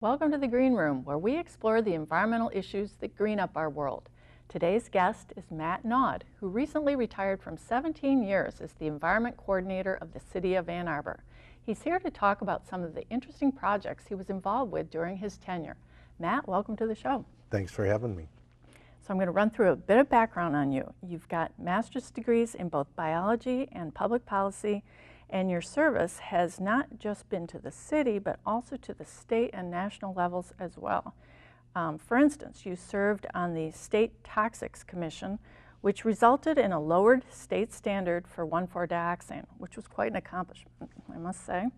Welcome to the Green Room, where we explore the environmental issues that green up our world. Today's guest is Matt Naud, who recently retired from 17 years as the Environment Coordinator of the City of Ann Arbor. He's here to talk about some of the interesting projects he was involved with during his tenure. Matt, welcome to the show. Thanks for having me. So I'm going to run through a bit of background on you. You've got master's degrees in both biology and public policy, and your service has not just been to the city, but also to the state and national levels as well. For instance, you served on the State Toxics Commission, which resulted in a lowered state standard for 1,4-dioxane, which was quite an accomplishment, I must say.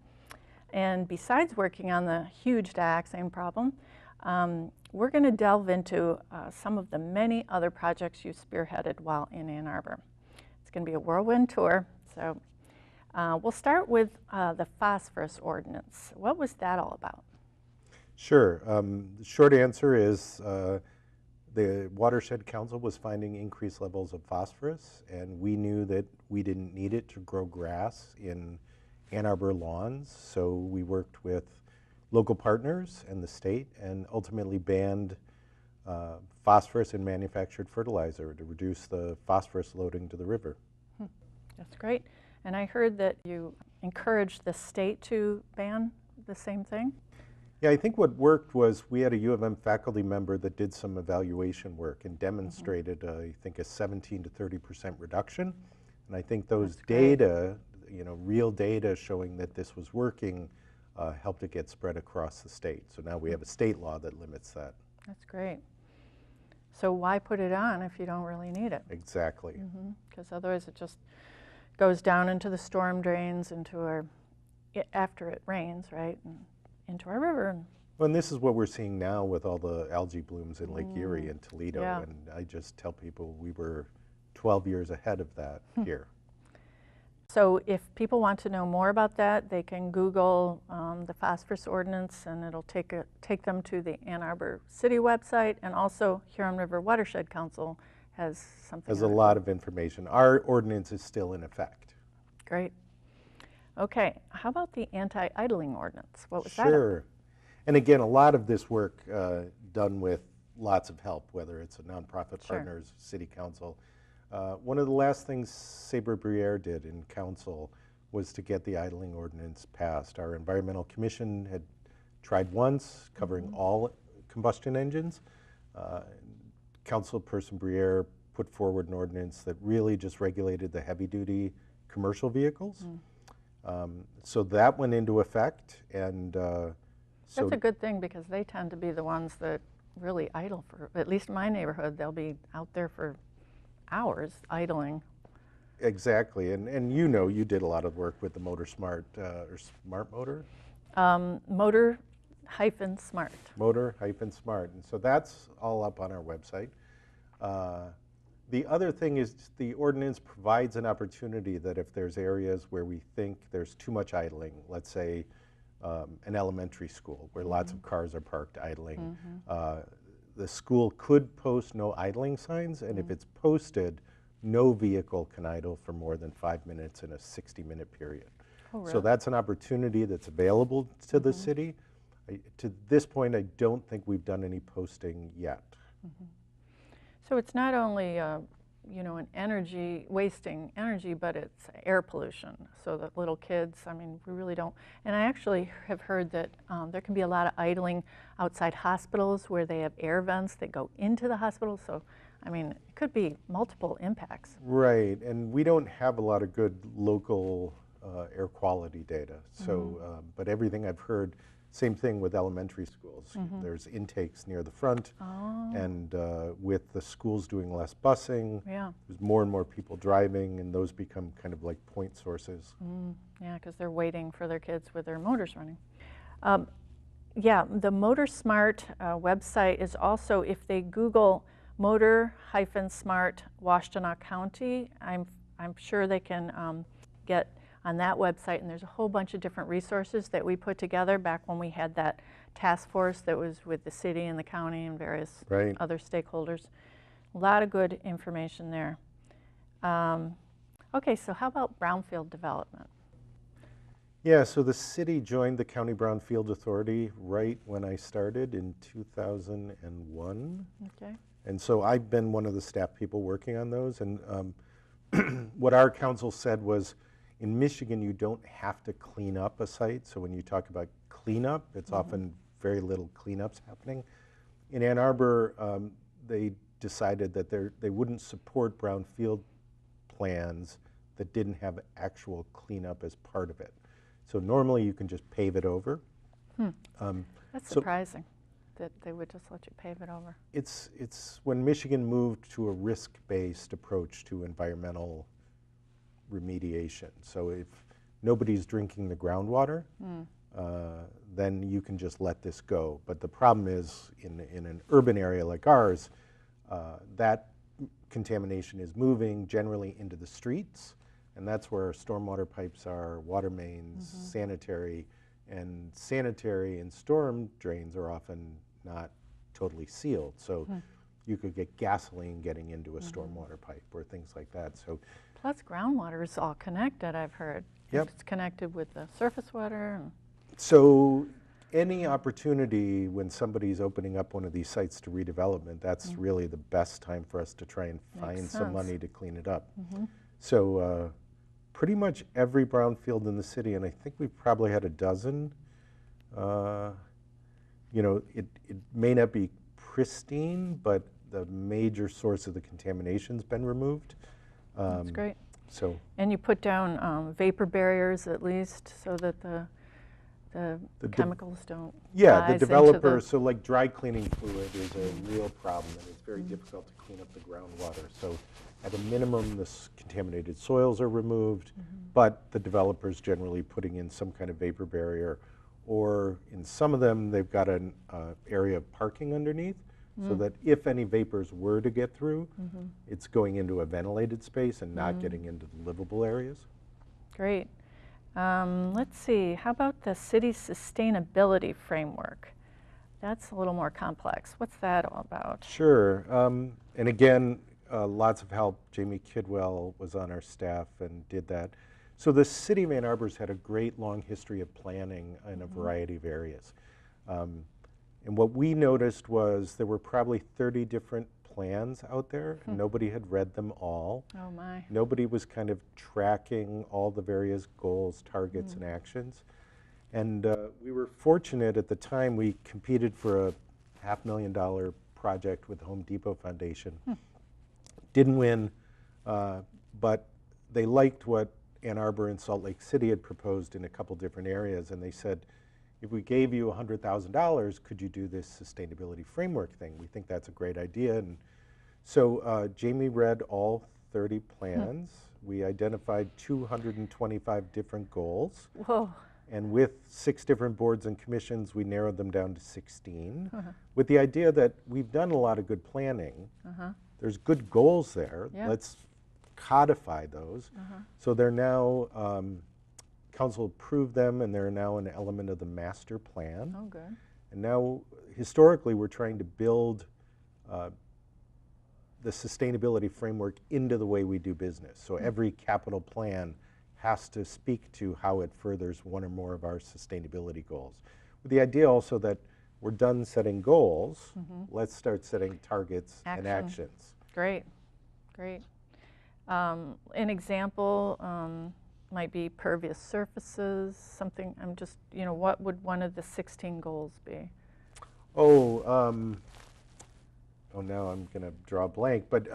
And besides working on the huge dioxane problem, we're going to delve into some of the many other projects you spearheaded while in Ann Arbor. It's going to be a whirlwind tour, so we'll start with the phosphorus ordinance. What was that all about? Sure. The short answer is the Watershed Council was finding increased levels of phosphorus, and we knew that we didn't need it to grow grass in Ann Arbor lawns, so we worked with local partners and the state and ultimately banned phosphorus in manufactured fertilizer to reduce the phosphorus loading to the river. That's great. And I heard that you encouraged the state to ban the same thing? Yeah, I think what worked was we had a U of M faculty member that did some evaluation work and demonstrated, I think, a 17 to 30% reduction. And I think those data, real data showing that this was working, helped it get spread across the state. So now we have a state law that limits that. That's great. So why put it on if you don't really need it? Exactly. Because otherwise it just goes down into the storm drains, into our, after it rains, right, and into our river. Well, and this is what we're seeing now with all the algae blooms in Lake Erie and Toledo. Yeah. And I just tell people we were 12 years ahead of that here. So if people want to know more about that, they can Google the phosphorus ordinance, and it'll take them to the Ann Arbor City website, and also Huron River Watershed Council has something. There's a lot of information. Our ordinance is still in effect. Great. Okay, how about the anti-idling ordinance? What was that? Sure. And again, a lot of this work done with lots of help, whether it's a nonprofit partners, city council. One of the last things Sabre-Briere did in council was to get the idling ordinance passed. Our environmental commission had tried once, covering all combustion engines. Councilperson Briere put forward an ordinance that really just regulated the heavy-duty commercial vehicles. So that went into effect, and That's a good thing, because they tend to be the ones that really idle for, at least in my neighborhood, they'll be out there for hours idling. Exactly, and you did a lot of work with the Motor Smart, or Smart Motor? Motor-Smart. Motor-Smart, and so that's all up on our website. The other thing is the ordinance provides an opportunity that if there's areas where we think there's too much idling, let's say an elementary school where lots of cars are parked idling, the school could post no idling signs, and if it's posted, no vehicle can idle for more than 5 minutes in a 60-minute period. Oh, really? So that's an opportunity that's available to the city. To this point, I don't think we've done any posting yet. So it's not only, an energy, wasting energy, but it's air pollution. So that little kids, I mean, we really don't. And I actually have heard that there can be a lot of idling outside hospitals where they have air vents that go into the hospital. So, I mean, it could be multiple impacts. Right, and we don't have a lot of good local air quality data. So, but everything I've heard, same thing with elementary schools. There's intakes near the front, and with the schools doing less busing, there's more and more people driving, and those become kind of like point sources. Yeah, because they're waiting for their kids with their motors running. Yeah, the Motor Smart website is also, if they Google Motor-Smart Washtenaw County, I'm sure they can get on that website, and there's a whole bunch of different resources that we put together back when we had that task force that was with the city and the county and various other stakeholders. A lot of good information there. Okay, so how about brownfield development? Yeah, so the city joined the County Brownfield Authority right when I started in 2001. Okay. And so I've been one of the staff people working on those. And what our council said was, in Michigan, you don't have to clean up a site. So when you talk about cleanup, it's often very little cleanups happening. In Ann Arbor, they decided that they wouldn't support brownfield plans that didn't have actual cleanup as part of it. So normally you can just pave it over. That's surprising that they would just let you pave it over. It's when Michigan moved to a risk-based approach to environmental remediation. So if nobody's drinking the groundwater, then you can just let this go. But the problem is in an urban area like ours, that contamination is moving generally into the streets, and that's where our stormwater pipes are, water mains, sanitary and storm drains are often not totally sealed. So you could get gasoline getting into a stormwater pipe or things like that. So plus groundwater is all connected, I've heard. Yep. It's connected with the surface water. So any opportunity when somebody's opening up one of these sites to redevelopment, that's really the best time for us to try and find some money to clean it up. So pretty much every brownfield in the city, and I think we've probably had a dozen, you know, it may not be pristine, but the major source of the contamination's been removed. That's great. So, and you put down vapor barriers at least so that the chemicals don't yeah, the rise developers, so like dry cleaning fluid is a real problem, and it's very difficult to clean up the groundwater. So at a minimum, the contaminated soils are removed, but the developers generally putting in some kind of vapor barrier, or in some of them, they've got an area of parking underneath, so that if any vapors were to get through, it's going into a ventilated space and not getting into the livable areas. Great. Let's see, how about the city's sustainability framework? That's a little more complex. What's that all about? Sure, and again, lots of help. Jamie Kidwell was on our staff and did that. So the city of Ann Arbor's had a great long history of planning in a variety of areas. And what we noticed was there were probably 30 different plans out there. Nobody had read them all. Oh my. Nobody was kind of tracking all the various goals, targets, and actions. And we were fortunate at the time. We competed for a $500,000 project with the Home Depot Foundation. Didn't win, but they liked what Ann Arbor and Salt Lake City had proposed in a couple different areas, and they said, if we gave you $100,000, could you do this sustainability framework thing? We think that's a great idea. And so Jamie read all 30 plans. We identified 225 different goals. Whoa. And with 6 different boards and commissions, we narrowed them down to 16, with the idea that we've done a lot of good planning. There's good goals there. Yeah. Let's codify those. So they're now, council approved them, and they're now an element of the master plan. Oh, good. And now, historically, we're trying to build the sustainability framework into the way we do business. So every capital plan has to speak to how it furthers one or more of our sustainability goals. With the idea also that we're done setting goals, let's start setting targets and actions. Great, great. An example might be pervious surfaces, something, I'm just, you know, what would one of the 16 goals be? Oh, now I'm going to draw a blank, but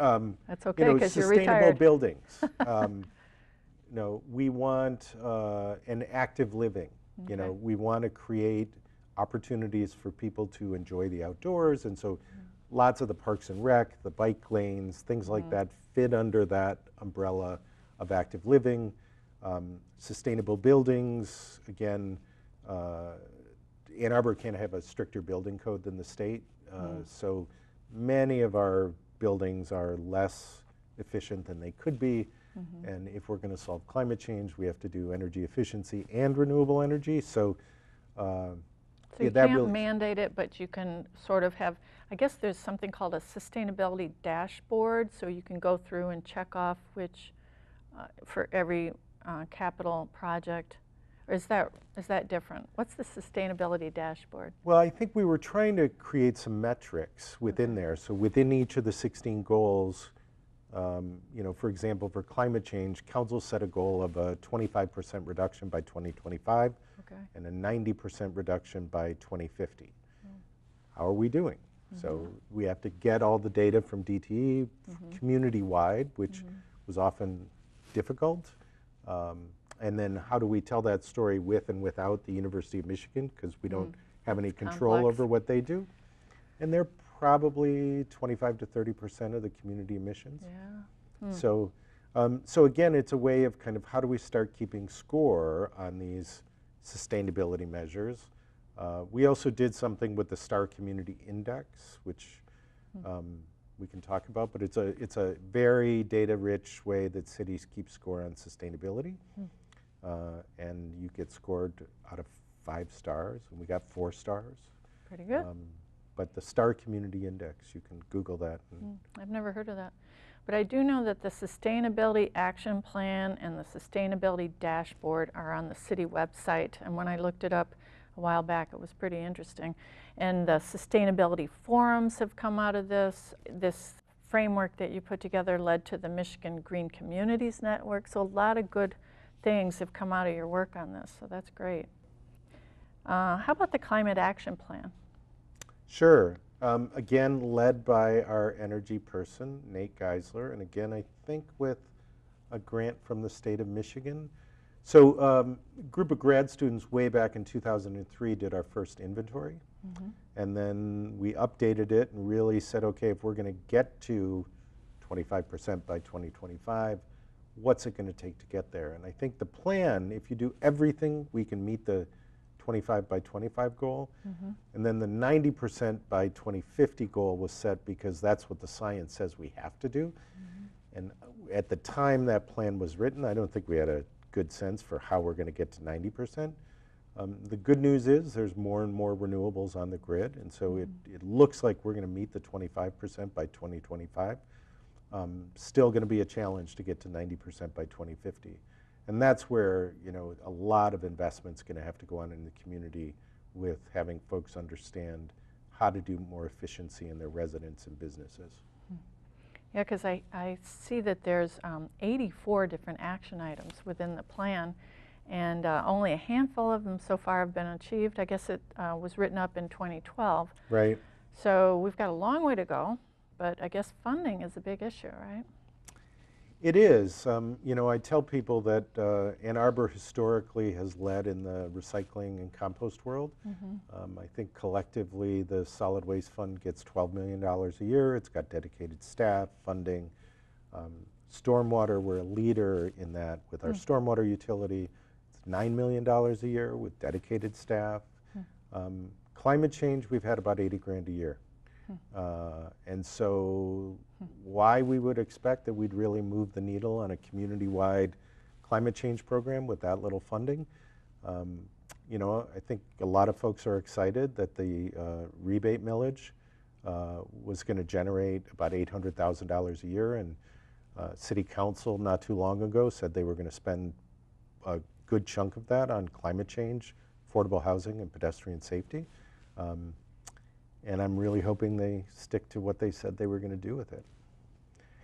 that's okay, because you're retired. Sustainable buildings. You know, we want an active living. You know, we want to create opportunities for people to enjoy the outdoors, and so lots of the parks and rec, the bike lanes, things like that fit under that umbrella of active living. Sustainable buildings, again, Ann Arbor can have a stricter building code than the state, so many of our buildings are less efficient than they could be, and if we're going to solve climate change, we have to do energy efficiency and renewable energy. So, so yeah, you that can't really mandate it, but you can sort of have, I guess there's something called a sustainability dashboard, so you can go through and check off which, for every capital project, Or is that different? What's the sustainability dashboard? Well, I think we were trying to create some metrics within Okay. there. So within each of the 16 goals, you know, for example, for climate change, council set a goal of a 25% reduction by 2025 Okay. and a 90% reduction by 2050. How are we doing? So we have to get all the data from DTE community-wide, which was often difficult. And then how do we tell that story with and without the University of Michigan, because we don't have any control complex. over what they do. And they're probably 25 to 30% of the community emissions. Yeah. So, so again, it's a way of kind of how do we start keeping score on these sustainability measures. We also did something with the Star Community Index, which we can talk about, but it's a very data-rich way that cities keep score on sustainability. And you get scored out of 5 stars, and we got 4 stars. Pretty good. But the Star Community Index, you can Google that. I've never heard of that. But I do know that the Sustainability Action Plan and the Sustainability Dashboard are on the city website. And when I looked it up a while back, it was pretty interesting. And the sustainability forums have come out of this. This framework that you put together led to the Michigan Green Communities Network. So a lot of good things have come out of your work on this. So that's great. How about the Climate Action Plan? Sure. Again, led by our energy person, Nate Geisler, and again, I think with a grant from the state of Michigan. So a group of grad students way back in 2003 did our first inventory. And then we updated it and really said, okay, if we're going to get to 25% by 2025, what's it going to take to get there? And I think the plan, if you do everything, we can meet the 25 by 25 goal. And then the 90% by 2050 goal was set because that's what the science says we have to do. And at the time that plan was written, I don't think we had a good sense for how we're going to get to 90%. The good news is there's more and more renewables on the grid, and so it looks like we're going to meet the 25% by 2025. Still going to be a challenge to get to 90% by 2050. And that's where, you know, a lot of investment's going to have to go on in the community with having folks understand how to do more efficiency in their residents and businesses. Yeah, because I see that there's 84 different action items within the plan, and only a handful of them so far have been achieved. I guess it was written up in 2012. Right. So we've got a long way to go, but I guess funding is a big issue, right? It is. You know, I tell people that Ann Arbor historically has led in the recycling and compost world. I think collectively the Solid Waste Fund gets $12 million a year. It's got dedicated staff, funding. Stormwater, we're a leader in that with our stormwater utility. It's $9 million a year with dedicated staff. Climate change, we've had about 80 grand a year. And so why we would expect that we'd really move the needle on a community-wide climate change program with that little funding. You know, I think a lot of folks are excited that the rebate millage was going to generate about $800,000 a year, and City Council not too long ago said they were going to spend a good chunk of that on climate change, affordable housing, and pedestrian safety. And I'm really hoping they stick to what they said they were going to do with it.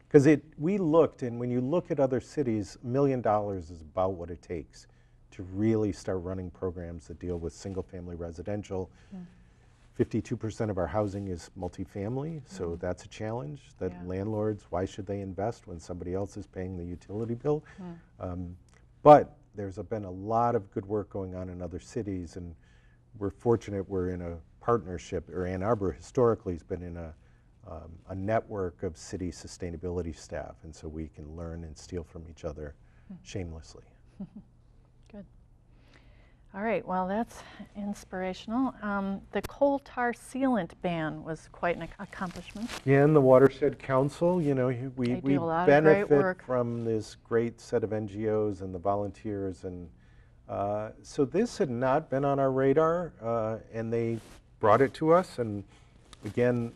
Because we looked, and when you look at other cities, $1 million is about what it takes to really start running programs that deal with single-family residential. 52% of our housing is multifamily, so that's a challenge. That landlords, why should they invest when somebody else is paying the utility bill? But there's been a lot of good work going on in other cities, and we're fortunate we're in a partnership, or Ann Arbor historically has been in a network of city sustainability staff, and so we can learn and steal from each other shamelessly. Good. All right, well, that's inspirational. The coal tar sealant ban was quite an accomplishment. Yeah, and the Watershed Council, you know, we do a lot of great benefit work. from this great set of NGOs and the volunteers, and so this had not been on our radar, and they brought it to us, and again,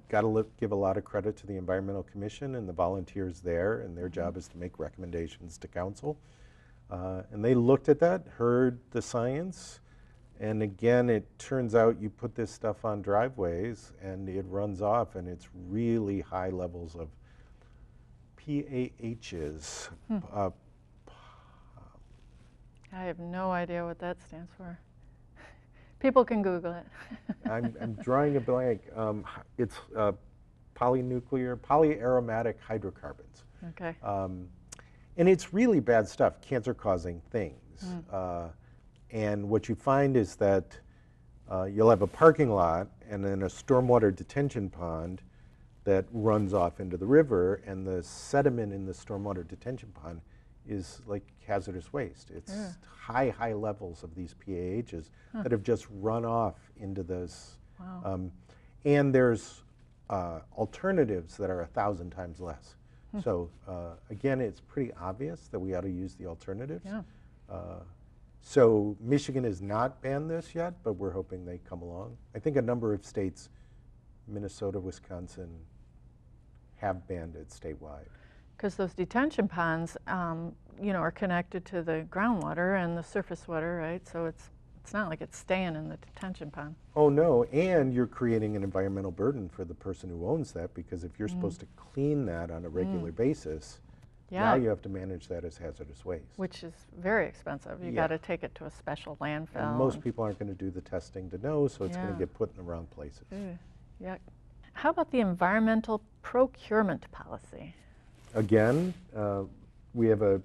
got to give a lot of credit to the Environmental Commission and the volunteers there, and their job is to make recommendations to council. And they looked at that, heard the science, and again, it turns out you put this stuff on driveways and it runs off, and it's really high levels of PAHs. I have no idea what that stands for. People can Google it. I'm drawing a blank. It's polyaromatic hydrocarbons. Okay. And it's really bad stuff, cancer-causing things. And what you find is that you'll have a parking lot and then a stormwater detention pond that runs off into the river, and the sediment in the stormwater detention pond is like hazardous waste. It's high levels of these PAHs that have just run off into this. Wow. And there's alternatives that are 1,000 times less. So again, it's pretty obvious that we ought to use the alternatives. Yeah. So Michigan has not banned this yet, but we're hoping they come along. I think a number of states, Minnesota, Wisconsin, have banned it statewide. Because those detention ponds, you know, are connected to the groundwater and the surface water, right? So it's not like it's staying in the detention pond. Oh no, and you're creating an environmental burden for the person who owns that, because if you're supposed to clean that on a regular basis, now you have to manage that as hazardous waste. Which is very expensive. You got to take it to a special landfill. And most people aren't going to do the testing to know, so it's going to get put in the wrong places. Yuck. How about the environmental procurement policy? Again, we have a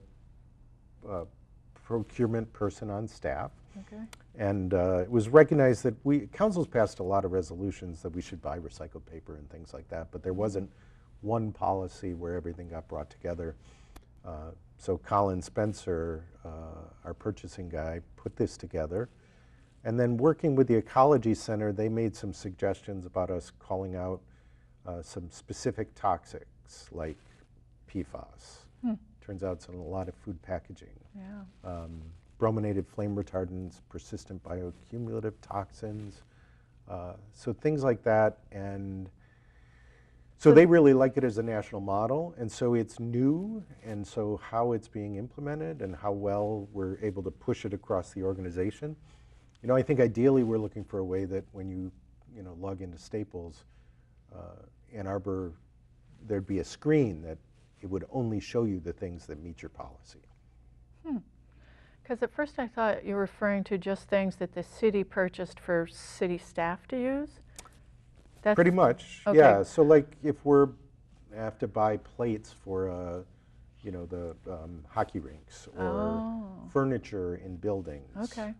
procurement person on staff. Okay. And it was recognized that council's passed a lot of resolutions that we should buy recycled paper and things like that, but there wasn't one policy where everything got brought together. So Colin Spencer, our purchasing guy, put this together. And then working with the Ecology Center, they made some suggestions about us calling out some specific toxics like PFAS. Turns out it's in a lot of food packaging. Yeah. Brominated flame retardants, persistent bioaccumulative toxins, so things like that. And so they really like it as a national model, and so it's new, and so how it's being implemented and how well we're able to push it across the organization. You know, I think ideally we're looking for a way that when you log into Staples, Ann Arbor, there'd be a screen that it would only show you the things that meet your policy. Because at first I thought you were referring to just things that the city purchased for city staff to use. That's Pretty much, okay. yeah. So like if have to buy plates for, the hockey rinks or furniture in buildings. Okay.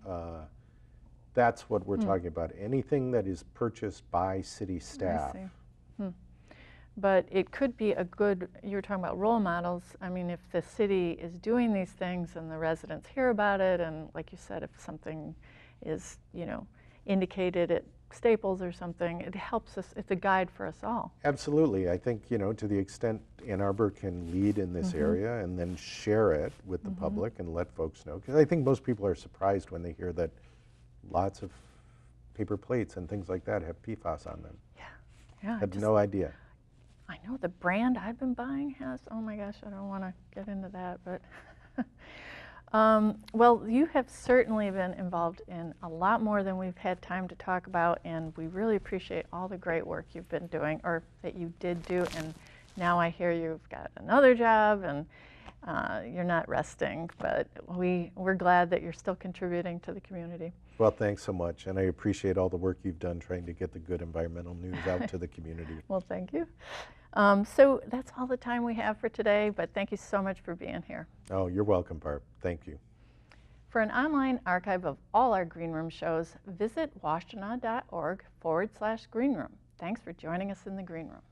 That's what we're talking about. Anything that is purchased by city staff. I see. But it could be a good, you were talking about role models. I mean, if the city is doing these things and the residents hear about it, and like you said, if something is, indicated at Staples or something, it helps us, it's a guide for us all. Absolutely. I think, to the extent Ann Arbor can lead in this area and then share it with the public and let folks know. Because I think most people are surprised when they hear that lots of paper plates and things like that have PFAS on them. Yeah. Had no idea. I know the brand I've been buying has, oh my gosh, I don't want to get into that, but well, you have certainly been involved in a lot more than we've had time to talk about, and we really appreciate all the great work you've been doing, or that you did do, and now I hear you've got another job and you're not resting, but we're glad that you're still contributing to the community. Well, thanks so much, and I appreciate all the work you've done trying to get the good environmental news out to the community. Well, thank you. So that's all the time we have for today, but thank you so much for being here. Oh, you're welcome, Barb. Thank you. For an online archive of all our Green Room shows, visit washtenaw.org/greenroom. Thanks for joining us in the Green Room.